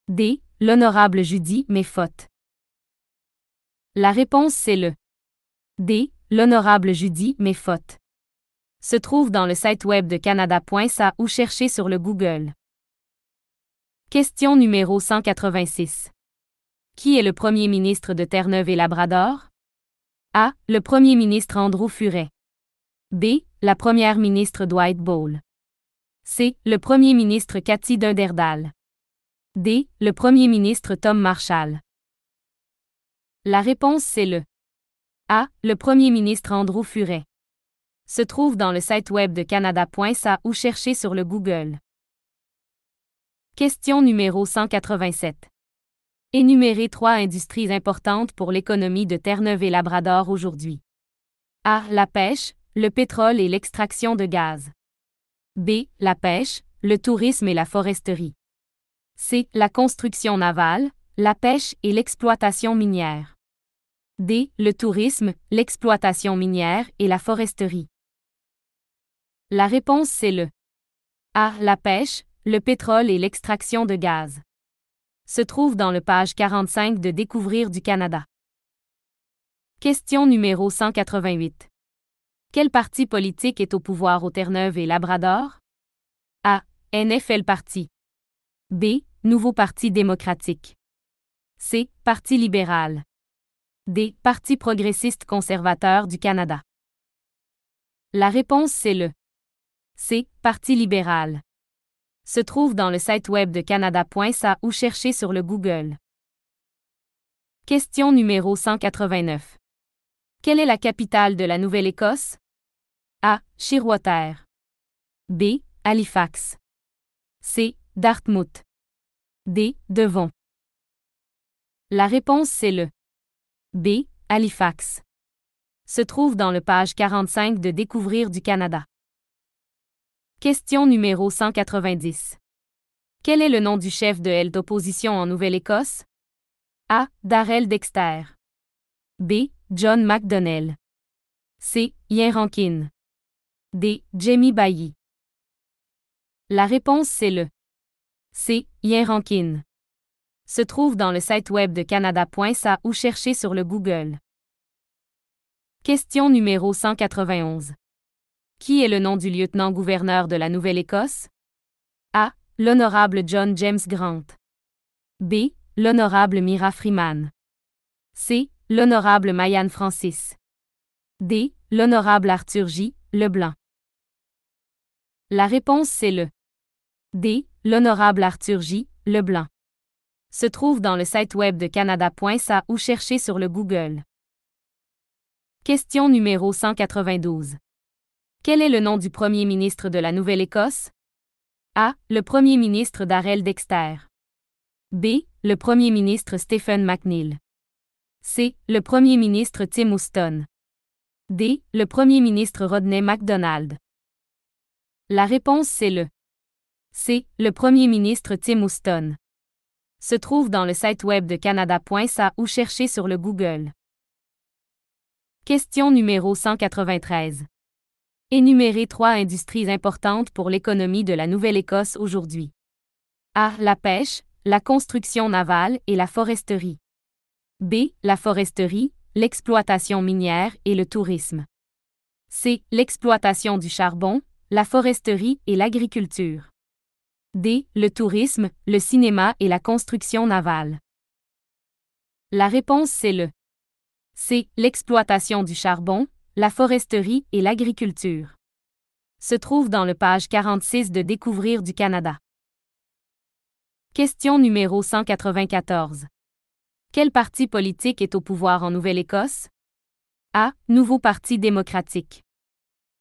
D. L'honorable Judy Meffott. La réponse c'est le D. L'honorable Judy Meffott. Se trouve dans le site web de canada.ca ou cherchez sur le Google. Question numéro 186. Qui est le premier ministre de Terre-Neuve-et-Labrador? A. Le premier ministre Andrew Furey. B. La première ministre Dwight Ball. C. Le premier ministre Cathy Dunderdale. D. Le premier ministre Tom Marshall. La réponse c'est le A. Le premier ministre Andrew Furey. Se trouve dans le site web de canada.ca ou cherchez sur le Google. Question numéro 187. Énumérez 3 industries importantes pour l'économie de Terre-Neuve-et-Labrador aujourd'hui. A. La pêche, le pétrole et l'extraction de gaz. B. La pêche, le tourisme et la foresterie. C. La construction navale, la pêche et l'exploitation minière. D. Le tourisme, l'exploitation minière et la foresterie. La réponse c'est le A. La pêche, le pétrole et l'extraction de gaz. Se trouve dans le page 45 de Découvrir du Canada. Question numéro 188. Quel parti politique est au pouvoir au Terre-Neuve-et-Labrador? A. NFL Party. B. Nouveau Parti démocratique. C. Parti libéral. D. Parti progressiste conservateur du Canada. La réponse c'est le C. Parti libéral. Se trouve dans le site web de canada.ca ou cherchez sur le Google. Question numéro 189. Quelle est la capitale de la Nouvelle-Écosse? A. Sheerwater. B. Halifax. C. Dartmouth. D. Devon. La réponse c'est le B. Halifax. Se trouve dans le page 45 de Découvrir du Canada. Question numéro 190. Quel est le nom du chef de l'aile d'opposition en Nouvelle-Écosse? A. Darrell Dexter. B. John McDonnell. C. Ian Rankin. D. Jamie Bailly. La réponse c'est le C. Ian Rankin. Se trouve dans le site web de Canada.ca ou cherchez sur le Google. Question numéro 191. Qui est le nom du lieutenant-gouverneur de la Nouvelle-Écosse? A. L'honorable John James Grant. B. L'honorable Mira Freeman. C. L'honorable Mayanne Francis. D. L'honorable Arthur J. Leblanc. La réponse c'est le D. L'honorable Arthur J. Leblanc. Se trouve dans le site web de Canada.ca ou cherchez sur le Google. Question numéro 192. Quel est le nom du premier ministre de la Nouvelle-Écosse? A. Le premier ministre Darrell Dexter. B. Le premier ministre Stephen McNeill. C. Le premier ministre Tim Houston. D. Le premier ministre Rodney MacDonald. La réponse c'est le C. Le premier ministre Tim Houston. Se trouve dans le site web de Canada.ca ou cherchez sur le Google. Question numéro 193. Énumérez 3 industries importantes pour l'économie de la Nouvelle-Écosse aujourd'hui. A. La pêche, la construction navale et la foresterie. B. La foresterie, l'exploitation minière et le tourisme. C. L'exploitation du charbon, la foresterie et l'agriculture. D. Le tourisme, le cinéma et la construction navale. La réponse c'est le C. L'exploitation du charbon, la foresterie et l'agriculture. Se trouve dans le page 46 de Découvrir du Canada. Question numéro 194. Quel parti politique est au pouvoir en Nouvelle-Écosse? A. Nouveau Parti démocratique.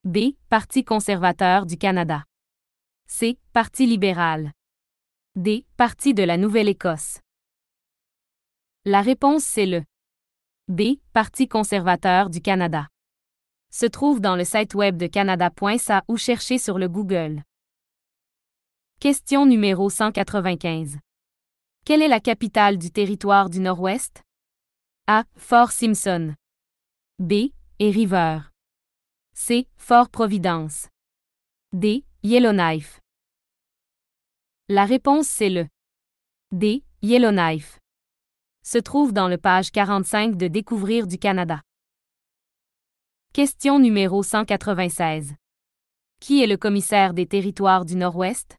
B. Parti conservateur du Canada. C. Parti libéral. D. Parti de la Nouvelle-Écosse. La réponse c'est le B. Parti conservateur du Canada. Se trouve dans le site web de Canada.ca ou cherchez sur le Google. Question numéro 195. Quelle est la capitale du territoire du Nord-Ouest? A. Fort Simpson. B. River. C. Fort Providence. D. Yellowknife. La réponse c'est le D. Yellowknife. Se trouve dans le page 45 de Découvrir du Canada. Question numéro 196. Qui est le commissaire des territoires du Nord-Ouest?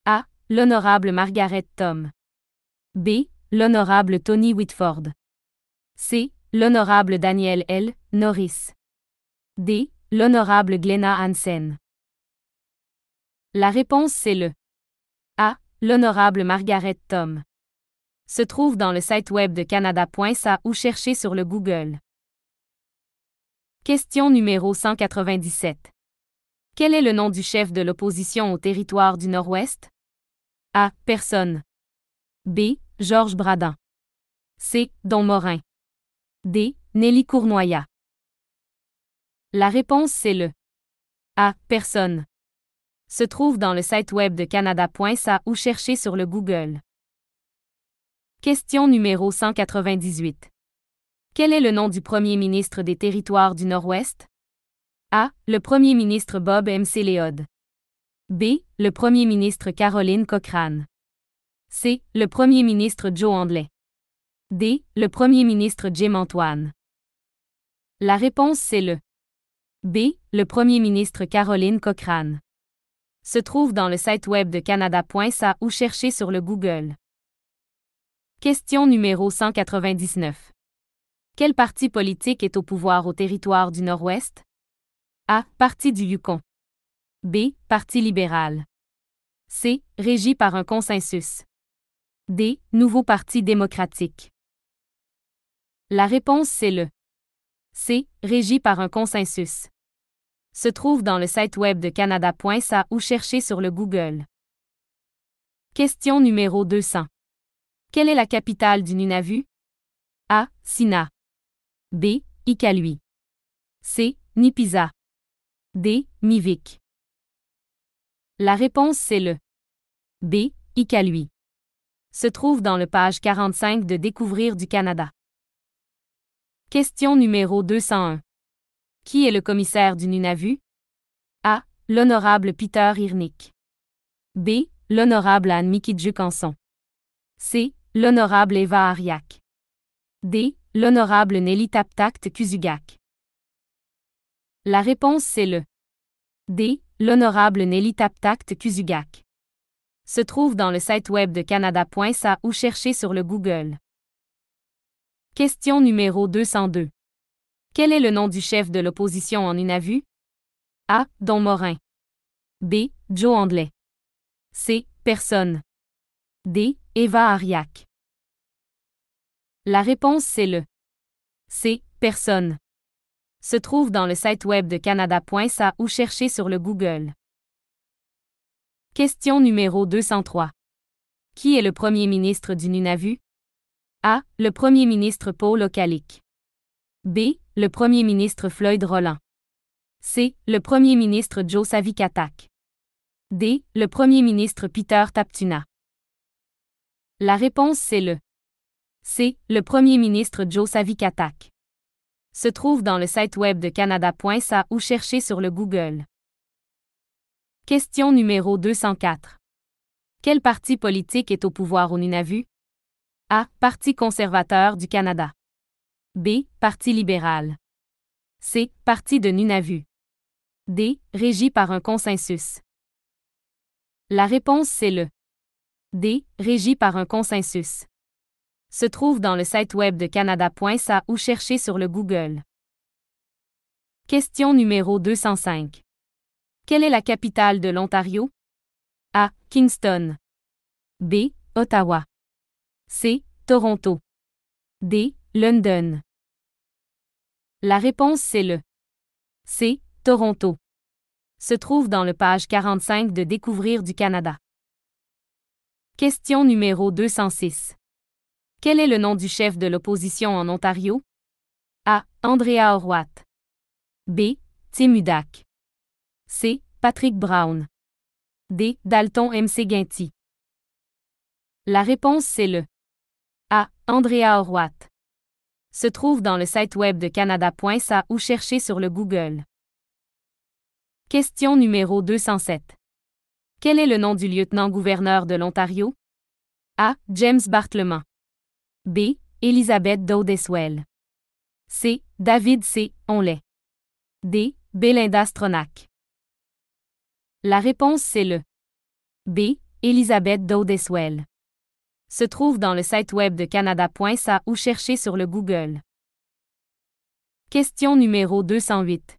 A. L'honorable Margaret Tom. B. L'honorable Tony Whitford. C. L'honorable Daniel L. Norris. D. L'honorable Glenna Hansen. La réponse c'est le A. L'honorable Margaret Tom. Se trouve dans le site web de Canada.ca ou cherchez sur le Google. Question numéro 197. Quel est le nom du chef de l'opposition au territoire du Nord-Ouest? A. Personne. B. Georges Bradan. C. Don Morin. D. Nelly Cournoya. La réponse c'est le A. Personne. Se trouve dans le site web de Canada.ca ou cherchez sur le Google. Question numéro 198. Quel est le nom du premier ministre des territoires du Nord-Ouest? A. Le premier ministre Bob McLeod. B. Le premier ministre Caroline Cochrane. C. Le premier ministre Joe Andley. D. Le premier ministre Jim Antoine. La réponse c'est le B. Le premier ministre Caroline Cochrane. Se trouve dans le site web de Canada.ca ou cherchez sur le Google. Question numéro 199. Quel parti politique est au pouvoir au territoire du Nord-Ouest? A. Parti du Yukon. B. Parti libéral. C. Régi par un consensus. D. Nouveau Parti démocratique. La réponse c'est le C. Régi par un consensus. Se trouve dans le site web de Canada.ca ou cherchez sur le Google. Question numéro 200. Quelle est la capitale du Nunavut? A. Sina. B. Iqaluit. C. Nipisa. D. Mivik. La réponse c'est le B. Iqaluit. Se trouve dans le page 45 de Découvrir du Canada. Question numéro 201. Qui est le commissaire du Nunavut? A. L'honorable Peter Irnick. B. L'honorable Anne Mikidjuk-Anson. C. L'honorable Eva Ariak. D. L'honorable Nelly Taptakt Kuzugak. La réponse c'est le D. L'honorable Nelly Taptakt Kuzugak. Se trouve dans le site web de Canada.ca ou cherchez sur le Google. Question numéro 202. Quel est le nom du chef de l'opposition en Nunavut? A. Don Morin. B. Joe Andley. C. Personne. D. Eva Ariak. La réponse c'est le C. Personne. Se trouve dans le site web de Canada.ca ou cherchez sur le Google. Question numéro 203. Qui est le premier ministre du Nunavut? A. Le premier ministre Paul Okalik. B. Le premier ministre Floyd Rowland. C. Le premier ministre Joe Savikatak. D. Le premier ministre Peter Taptuna. La réponse c'est le C. Le premier ministre Joe Savikatak. Se trouve dans le site web de Canada.ca ou cherchez sur le Google. Question numéro 204. Quel parti politique est au pouvoir au Nunavut? A. Parti conservateur du Canada. B. Parti libéral. C. Parti de Nunavut. D. Régi par un consensus. La réponse c'est le D. Régi par un consensus. Se trouve dans le site web de Canada.ca ou cherchez sur le Google. Question numéro 205. Quelle est la capitale de l'Ontario? A. Kingston. B. Ottawa. C. Toronto. D. London. La réponse c'est le C. Toronto. Se trouve dans le page 45 de Découvrir du Canada. Question numéro 206. Quel est le nom du chef de l'opposition en Ontario? A. Andrea Horwath. B. Tim Hudak. C. Patrick Brown. D. Dalton Mcguinty. La réponse c'est le A. Andrea Horwath. Se trouve dans le site web de Canada.ca ou cherchez sur le Google. Question numéro 207. Quel est le nom du lieutenant-gouverneur de l'Ontario? A. James Bartleman. B. Elizabeth Dowdeswell. C. David C. Onley. D. Belinda Stronach. La réponse c'est le B. Elizabeth Dowdeswell. Se trouve dans le site web de Canada.ca ou cherchez sur le Google. Question numéro 208.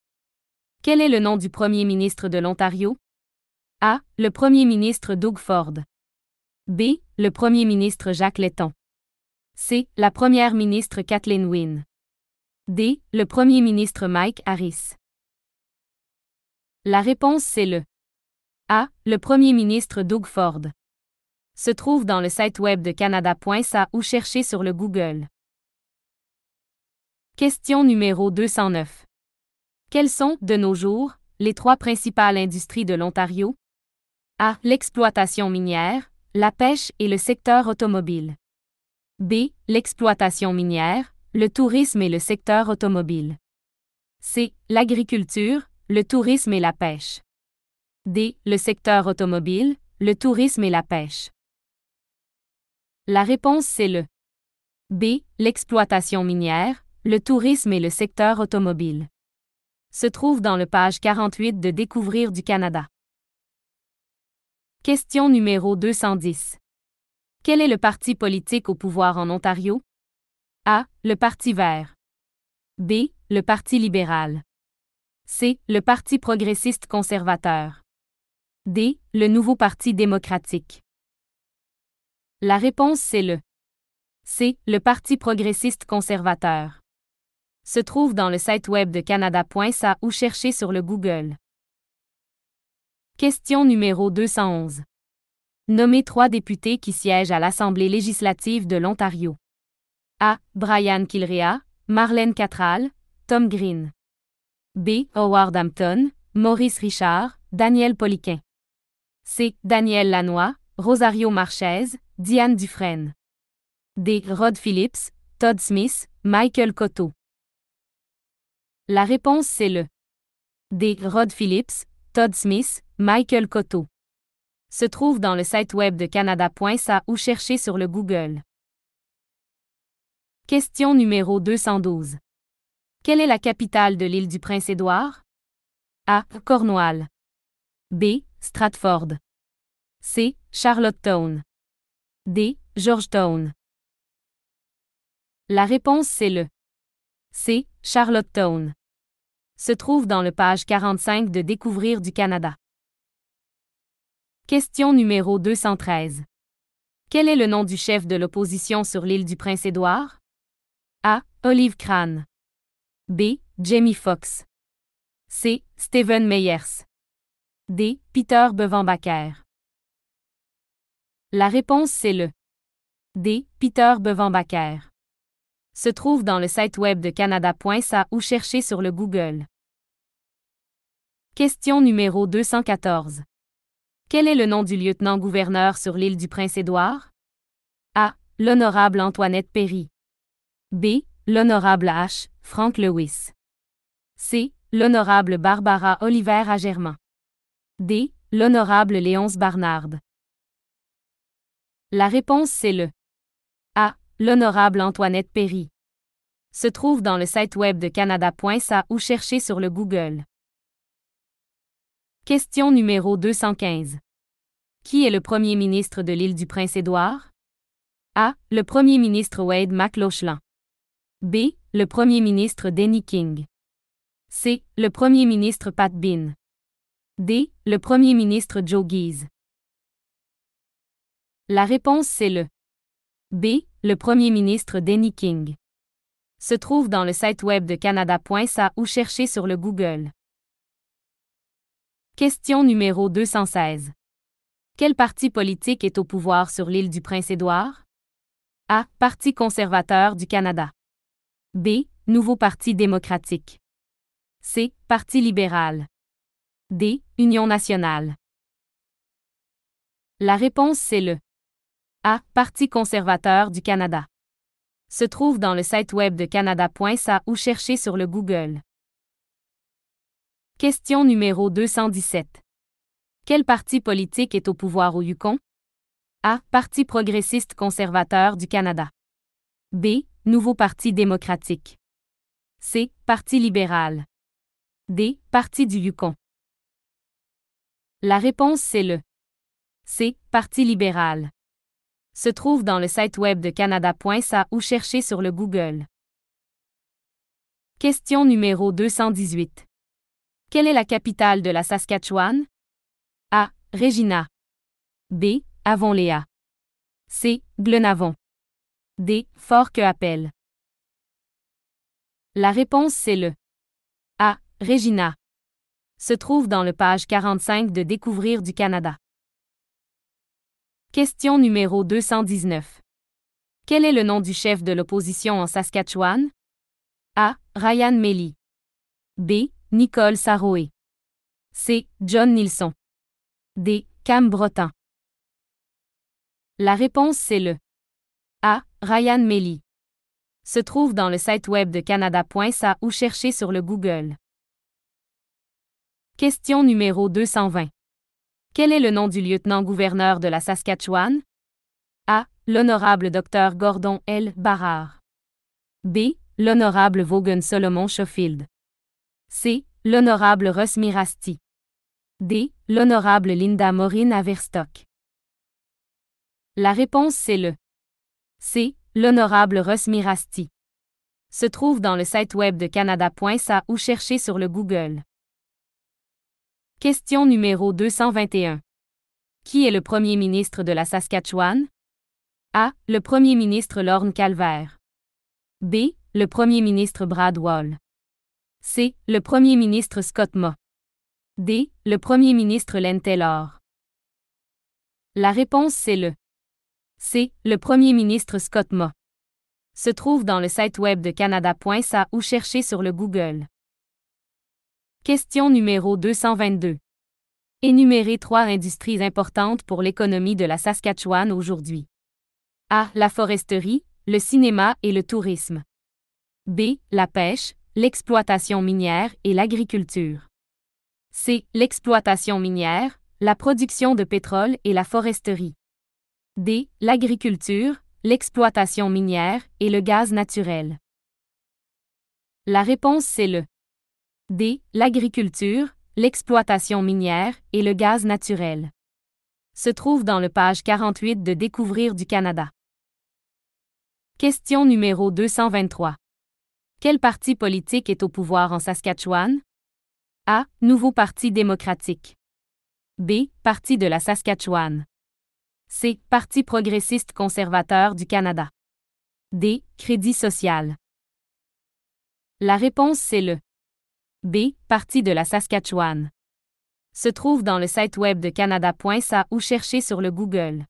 Quel est le nom du premier ministre de l'Ontario? A. Le premier ministre Doug Ford. B. Le premier ministre Jacques Letton. C. La première ministre Kathleen Wynne. D. Le premier ministre Mike Harris. La réponse c'est le A. Le premier ministre Doug Ford. Se trouve dans le site web de Canada.ca ou cherchez sur le Google. Question numéro 209. Quelles sont, de nos jours, les trois principales industries de l'Ontario? A. L'exploitation minière, la pêche et le secteur automobile. B. L'exploitation minière, le tourisme et le secteur automobile. C. L'agriculture, le tourisme et la pêche. D. Le secteur automobile, le tourisme et la pêche. La réponse c'est le B. L'exploitation minière, le tourisme et le secteur automobile. Se trouve dans le page 48 de Découvrir du Canada. Question numéro 210. Quel est le parti politique au pouvoir en Ontario? A. Le Parti vert. B. Le Parti libéral. C. Le Parti progressiste conservateur. D. Le Nouveau Parti démocratique. La réponse c'est le C. Le Parti progressiste conservateur. Se trouve dans le site web de Canada.ca ou cherchez sur le Google. Question numéro 211. Nommez 3 députés qui siègent à l'Assemblée législative de l'Ontario. A. Brian Kilrea, Marlène Cattrall, Tom Green. B. Howard Hampton, Maurice Richard, Daniel Poliquin. C. Daniel Lanois, Rosario Marchez, Diane Dufresne. D. Rod Phillips, Todd Smith, Michael Cotto. La réponse c'est le D. Rod Phillips, Todd Smith, Michael Cotto. Se trouve dans le site web de Canada.ca ou cherchez sur le Google. Question numéro 212. Quelle est la capitale de l'île du Prince-Édouard? A. Cornwall. B. Stratford. C. Charlottetown. D. Georgetown. La réponse c'est le C. Charlottetown. Se trouve dans le page 45 de Découvrir du Canada. Question numéro 213. Quel est le nom du chef de l'opposition sur l'île du Prince-Édouard? A. Olive Crane. B. Jamie Foxx. C. Stephen Meyers. D. Peter Bevanbacker. La réponse c'est le D. Peter Bevanbacker. Se trouve dans le site web de Canada.ca ou cherchez sur le Google. Question numéro 214. Quel est le nom du lieutenant-gouverneur sur l'île du Prince-Édouard? A. L'honorable Antoinette Perry. B. L'honorable H. Frank Lewis. C. L'honorable Barbara Oliver à Germain. D. L'honorable Léonce Barnard. La réponse c'est le A. L'honorable Antoinette Perry. Se trouve dans le site web de Canada.ca ou cherchez sur le Google. Question numéro 215. Qui est le premier ministre de l'île du Prince-Édouard? A. Le premier ministre Wade McLauchlan. B. Le premier ministre Denny King. C. Le premier ministre Pat Bean. D. Le premier ministre Joe Ghiz. La réponse c'est le B. Le premier ministre Denny King. Se trouve dans le site web de Canada.ca ou cherchez sur le Google. Question numéro 216. Quel parti politique est au pouvoir sur l'île du Prince-Édouard? A. Parti conservateur du Canada. B. Nouveau Parti démocratique. C. Parti libéral. D. Union nationale. La réponse c'est le A. Parti conservateur du Canada. Se trouve dans le site web de Canada.ca ou cherchez sur le Google. Question numéro 217. Quel parti politique est au pouvoir au Yukon? A. Parti progressiste conservateur du Canada. B. Nouveau Parti démocratique. C. Parti libéral. D. Parti du Yukon. La réponse c'est le C. Parti libéral. Se trouve dans le site web de Canada.ca ou cherchez sur le Google. Question numéro 218. Quelle est la capitale de la Saskatchewan? A. Regina. B. Avonlea. C. Glenavon. D. Fort Qu'Appelle. La réponse c'est le A. Regina. Se trouve dans le page 45 de Découvrir du Canada. Question numéro 219. Quel est le nom du chef de l'opposition en Saskatchewan? A. Ryan Melly. B. Nicole Saroé. C. John Nilsson. D. Cam Breton. La réponse c'est le A. Ryan Melly. Se trouve dans le site web de Canada.ca ou cherchez sur le Google. Question numéro 220. Quel est le nom du lieutenant-gouverneur de la Saskatchewan? A. L'honorable Dr Gordon L. Barrard. B. L'honorable Vaughan Solomon Schofield. C. L'honorable Russ Mirasti. D. L'honorable Linda Maureen Haverstock. La réponse c'est le C. L'honorable Russ Mirasti. Se trouve dans le site web de Canada.ca ou cherchez sur le Google. Question numéro 221. Qui est le premier ministre de la Saskatchewan? A. Le premier ministre Lorne Calvert. B. Le premier ministre Brad Wall. C. Le premier ministre Scott Moe. D. Le premier ministre Len Taylor. La réponse c'est le C. Le premier ministre Scott Moe. Se trouve dans le site web de Canada.ca ou cherchez sur le Google. Question numéro 222. Énumérez 3 industries importantes pour l'économie de la Saskatchewan aujourd'hui. A. La foresterie, le cinéma et le tourisme. B. La pêche, l'exploitation minière et l'agriculture. C. L'exploitation minière, la production de pétrole et la foresterie. D. L'agriculture, l'exploitation minière et le gaz naturel. La réponse c'est le D. L'agriculture, l'exploitation minière et le gaz naturel. Se trouve dans le page 48 de Découvrir du Canada. Question numéro 223. Quel parti politique est au pouvoir en Saskatchewan? A. Nouveau Parti démocratique. B. Parti de la Saskatchewan. C. Parti progressiste conservateur du Canada. D. Crédit social. La réponse c'est le B. Parti de la Saskatchewan. Se trouve dans le site web de canada.ca ou cherchez sur le Google.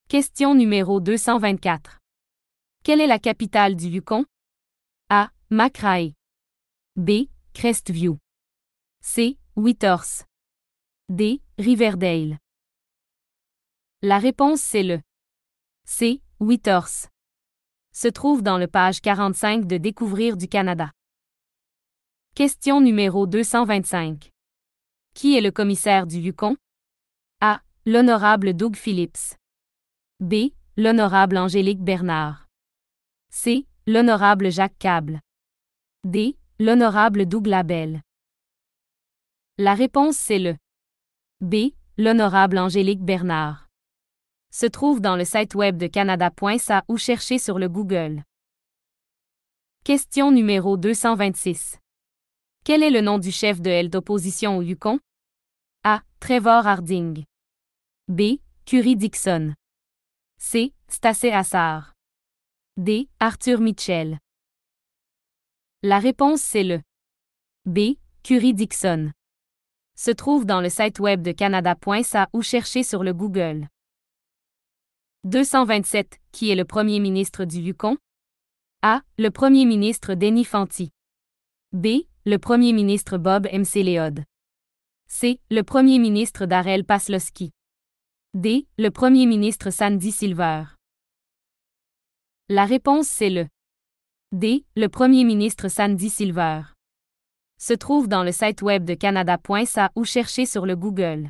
Question numéro 224. Quelle est la capitale du Yukon? A. McRae. B. Crestview. C. Whitehorse. D. Riverdale. La réponse c'est le C. Whitehorse. Se trouve dans le page 45 de Découvrir du Canada. Question numéro 225. Qui est le commissaire du Yukon? A. L'honorable Doug Phillips. B. L'honorable Angélique Bernard. C. L'honorable Jacques Cable. D. L'honorable Doug Labelle. La réponse c'est le B. L'honorable Angélique Bernard. Se trouve dans le site web de canada.ca ou cherchez sur le Google. Question numéro 226. Quel est le nom du chef de l'aile d'opposition au Yukon? A. Trevor Harding. B. Currie Dixon. C. Stacey Assar. D. Arthur Mitchell. La réponse c'est le B. Currie Dixon. Se trouve dans le site web de canada.ca ou cherchez sur le Google. 227. Qui est le premier ministre du Yukon? A. Le premier ministre Denny Fanti. B. Le premier ministre Bob McLeod. C. Le premier ministre Darrell Pasloski. D. Le premier ministre Sandy Silver. La réponse c'est le D. Le premier ministre Sandy Silver. Se trouve dans le site web de canada.ca ou cherchez sur le Google.